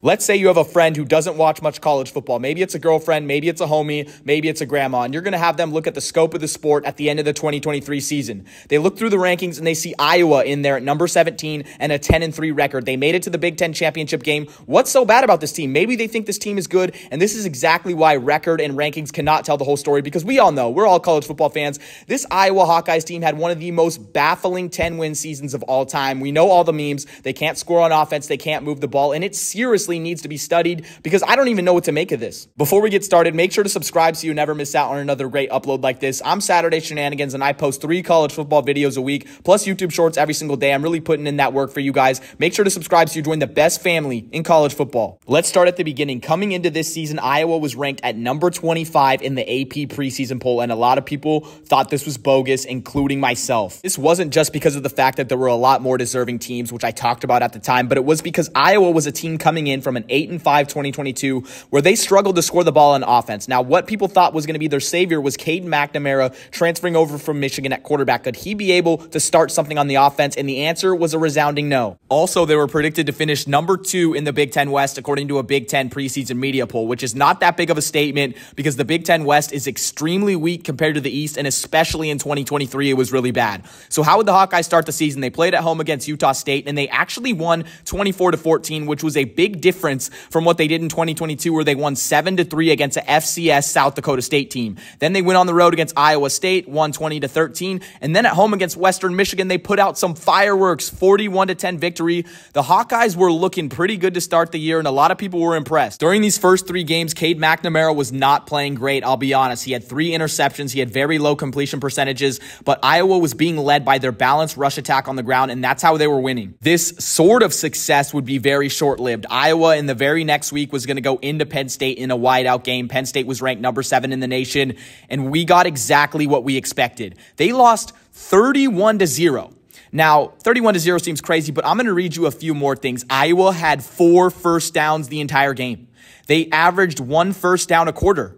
Let's say you have a friend who doesn't watch much college football. Maybe it's a girlfriend, maybe it's a homie, maybe it's a grandma, and you're going to have them look at the scope of the sport at the end of the 2023 season. They look through the rankings and they see Iowa in there at number 17 and a 10-3 record. They made it to the Big Ten championship game. What's so bad about this team? Maybe they think this team is good, and this is exactly why record and rankings cannot tell the whole story, because we all know, we're all college football fans, this Iowa Hawkeyes team had one of the most baffling 10-win seasons of all time. We know all the memes. They can't score on offense. They can't move the ball, and it seriously needs to be studied because I don't even know what to make of this. Before we get started, make sure to subscribe so you never miss out on another great upload like this. I'm Saturday Shenanigans, and I post 3 college football videos a week, plus YouTube shorts every single day. I'm really putting in that work for you guys. Make sure to subscribe so you join the best family in college football. Let's start at the beginning. Coming into this season, Iowa was ranked at number 25 in the AP preseason poll, and a lot of people thought this was bogus, including myself. This wasn't just because of the fact that there were a lot more deserving teams, which I talked about at the time, but it was because Iowa was a team coming in from an 8-5 2022 where they struggled to score the ball on offense. Now, what people thought was going to be their savior was Cade McNamara transferring over from Michigan at quarterback. Could he be able to start something on the offense? And the answer was a resounding no. Also, they were predicted to finish number 2 in the Big Ten West according to a Big Ten preseason media poll, which is not that big of a statement because the Big Ten West is extremely weak compared to the East, and especially in 2023, it was really bad. So how would the Hawkeyes start the season? They played at home against Utah State, and they actually won 24-14, which was a big difference from what they did in 2022, where they won 7-3 against a FCS South Dakota State team. Then they went on the road against Iowa State, won 20-13, and then at home against Western Michigan, they put out some fireworks, 41-10 victory. The Hawkeyes were looking pretty good to start the year, and a lot of people were impressed. During these first 3 games, Cade McNamara was not playing great, I'll be honest. He had 3 interceptions, he had very low completion percentages, but Iowa was being led by their balanced rush attack on the ground, and that's how they were winning. This sort of success would be very short-lived. Iowa in the very next week was going to go into Penn State in a wideout game. Penn State was ranked number 7 in the nation, and we got exactly what we expected. They lost 31-0. Now, 31-0 seems crazy, but I'm going to read you a few more things. Iowa had 4 first downs the entire game. They averaged 1 first down a quarter.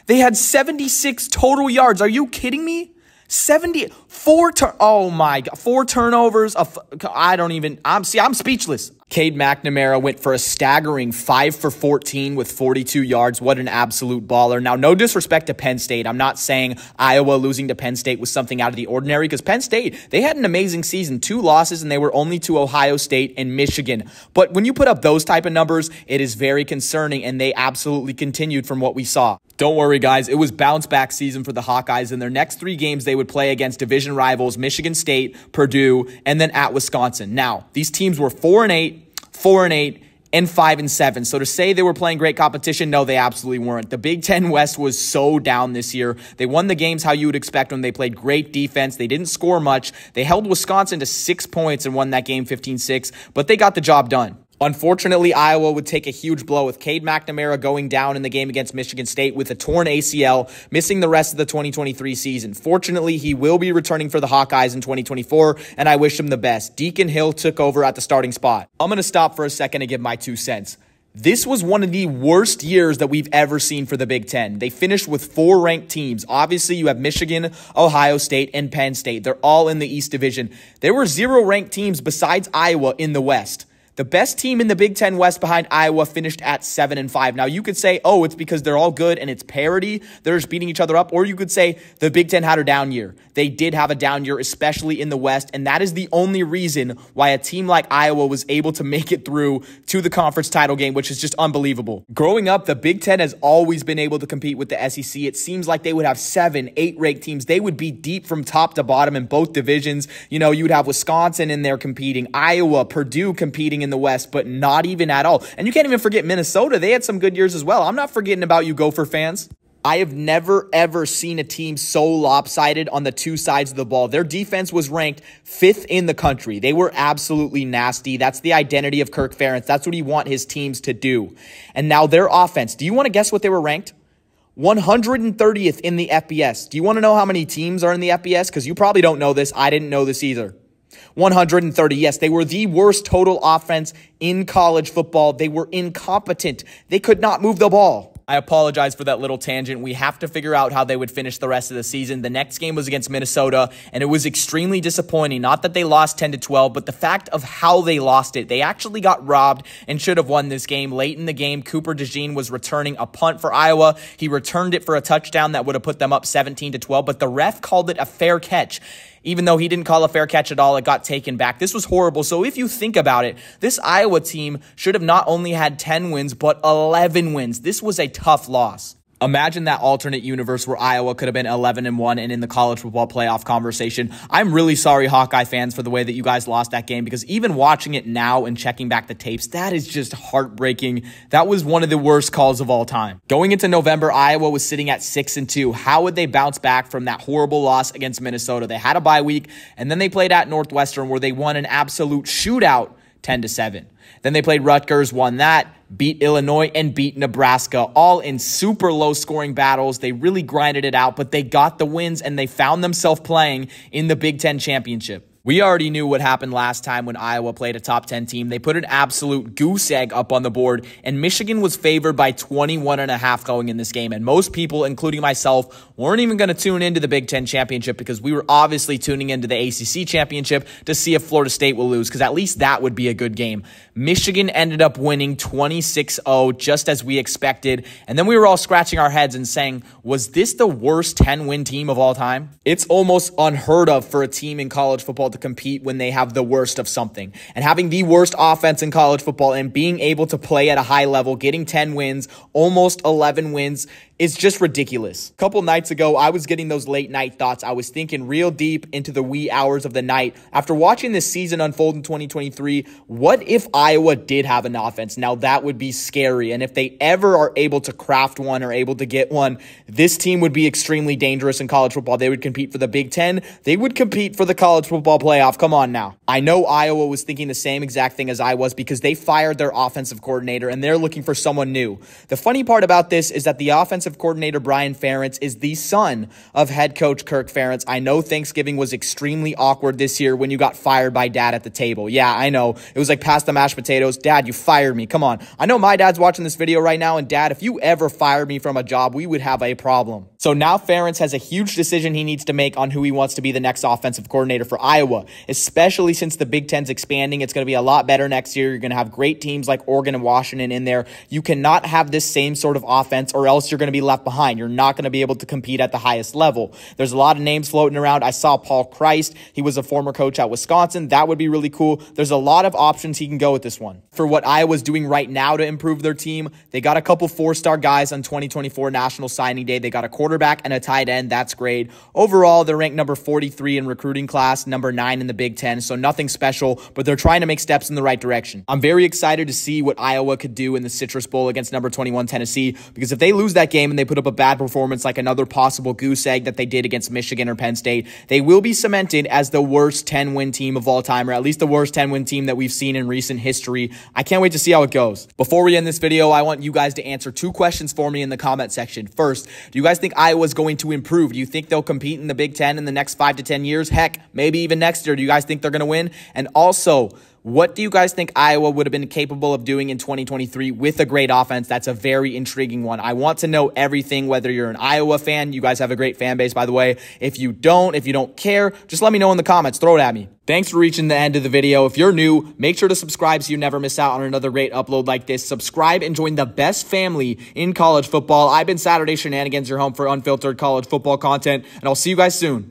They had 76 total yards. Are you kidding me? 4 turnovers. I'm speechless. Cade McNamara went for a staggering 5 for 14 with 42 yards. What an absolute baller. Now, no disrespect to Penn State. I'm not saying Iowa losing to Penn State was something out of the ordinary, because Penn State, they had an amazing season. 2 losses, and they were only to Ohio State and Michigan. But when you put up those type of numbers, it is very concerning, and they absolutely continued from what we saw. Don't worry, guys. It was bounce-back season for the Hawkeyes. In their next 3 games, they would play against division rivals Michigan State, Purdue, and then at Wisconsin. Now, these teams were 4-8, 4-8, and 5-7. So to say they were playing great competition, no, they absolutely weren't. The Big Ten West was so down this year. They won the games how you would expect when they played great defense. They didn't score much. They held Wisconsin to 6 points and won that game 15-6, but they got the job done. Unfortunately, Iowa would take a huge blow with Cade McNamara going down in the game against Michigan State with a torn ACL, missing the rest of the 2023 season. Fortunately, he will be returning for the Hawkeyes in 2024, and I wish him the best. Deacon Hill took over at the starting spot. I'm going to stop for a second to give my 2 cents. This was one of the worst years that we've ever seen for the Big Ten. They finished with 4 ranked teams. Obviously, you have Michigan, Ohio State, and Penn State. They're all in the East Division. There were 0 ranked teams besides Iowa in the West. The best team in the Big Ten West behind Iowa finished at 7-5. Now, you could say, oh, it's because they're all good and it's parity. They're just beating each other up. Or you could say the Big Ten had a down year. They did have a down year, especially in the West. And that is the only reason why a team like Iowa was able to make it through to the conference title game, which is just unbelievable. Growing up, the Big Ten has always been able to compete with the SEC. It seems like they would have 7, 8 ranked teams. They would be deep from top to bottom in both divisions. You know, you would have Wisconsin in there competing, Iowa, Purdue competing in the West, but not even at all. And you can't even forget Minnesota. They had some good years as well. I'm not forgetting about you Gopher fans. I have never, ever seen a team so lopsided on the 2 sides of the ball. Their defense was ranked 5th in the country. They were absolutely nasty. That's the identity of Kirk Ferentz. That's what he wants his teams to do. And now their offense. Do you want to guess what they were ranked? 130th in the FBS. Do you want to know how many teams are in the FBS? Because you probably don't know this. I didn't know this either. 130. Yes, they were the worst total offense in college football. They were incompetent. They could not move the ball. I apologize for that little tangent. We have to figure out how they would finish the rest of the season. The next game was against Minnesota, and it was extremely disappointing. Not that they lost 10-12, but the fact of how they lost it. They actually got robbed and should have won this game. Late in the game, Cooper DeJean was returning a punt for Iowa. He returned it for a touchdown that would have put them up 17-12, but the ref called it a fair catch. Even though he didn't call a fair catch at all, it got taken back. This was horrible. So if you think about it, this Iowa team should have not only had 10 wins, but 11 wins. This was a tough loss. Imagine that alternate universe where Iowa could have been 11-1 and in the college football playoff conversation. I'm really sorry, Hawkeye fans, for the way that you guys lost that game, because even watching it now and checking back the tapes, that is just heartbreaking. That was one of the worst calls of all time. Going into November, Iowa was sitting at 6-2. How would they bounce back from that horrible loss against Minnesota? They had a bye week, and then they played at Northwestern, where they won an absolute shootout 10-7. Then they played Rutgers, won that, beat Illinois, and beat Nebraska, all in super low-scoring battles. They really grinded it out, but they got the wins, and they found themselves playing in the Big Ten championship. We already knew what happened last time when Iowa played a top 10 team. They put an absolute goose egg up on the board, and Michigan was favored by 21.5 going in this game. And most people, including myself, weren't even going to tune into the Big Ten championship, because we were obviously tuning into the ACC championship to see if Florida State will lose, because at least that would be a good game. Michigan ended up winning 26-0, just as we expected. And then we were all scratching our heads and saying, was this the worst 10-win team of all time? It's almost unheard of for a team in college football to compete when they have the worst of something. And having the worst offense in college football and being able to play at a high level, getting 10 wins, almost 11 wins, is just ridiculous. A couple nights ago, I was getting those late night thoughts. I was thinking real deep into the wee hours of the night. After watching this season unfold in 2023, what if Iowa did have an offense? Now that would be scary. And if they ever are able to craft one or able to get one, this team would be extremely dangerous in college football. They would compete for the Big Ten. They would compete for the college football playoff. Come on now. I know Iowa was thinking the same exact thing as I was, because they fired their offensive coordinator and they're looking for someone new. The funny part about this is that the offensive coordinator Brian Ferentz is the son of head coach Kirk Ferentz. I know Thanksgiving was extremely awkward this year when you got fired by dad at the table. Yeah, I know. It was like pass the mashed potatoes. Dad, you fired me. Come on. I know my dad's watching this video right now, and Dad, if you ever fired me from a job, we would have a problem. So now Ferentz has a huge decision he needs to make on who he wants to be the next offensive coordinator for Iowa, especially since the Big Ten's expanding. It's going to be a lot better next year. You're going to have great teams like Oregon and Washington in there. You cannot have this same sort of offense, or else you're going to be left behind. You're not going to be able to compete at the highest level. There's a lot of names floating around. I saw Paul Christ. He was a former coach at Wisconsin. That would be really cool. There's a lot of options he can go with this one. For what Iowa's doing right now to improve their team, they got a couple four-star guys on 2024 National Signing Day. They got a quarterback and a tight end. That's great. Overall, they're ranked number 43 in recruiting class, number 9 in the Big Ten, so nothing special, but they're trying to make steps in the right direction. I'm very excited to see what Iowa could do in the Citrus Bowl against number 21 Tennessee, because if they lose that game and they put up a bad performance like another possible goose egg that they did against Michigan or Penn State, they will be cemented as the worst 10-win team of all time, or at least the worst 10-win team that we've seen in recent history. I can't wait to see how it goes. Before we end this video, I want you guys to answer 2 questions for me in the comment section. First, do you guys think Iowa's going to improve? Do you think they'll compete in the Big Ten in the next 5 to 10 years? Heck, maybe even next year. Do you guys think they're going to win? And also, what do you guys think Iowa would have been capable of doing in 2023 with a great offense? That's a very intriguing one. I want to know everything, whether you're an Iowa fan. You guys have a great fan base, by the way. If you don't care, just let me know in the comments. Throw it at me. Thanks for reaching the end of the video. If you're new, make sure to subscribe so you never miss out on another great upload like this. Subscribe and join the best family in college football. I've been Saturday Shenanigans, your home for unfiltered college football content, and I'll see you guys soon.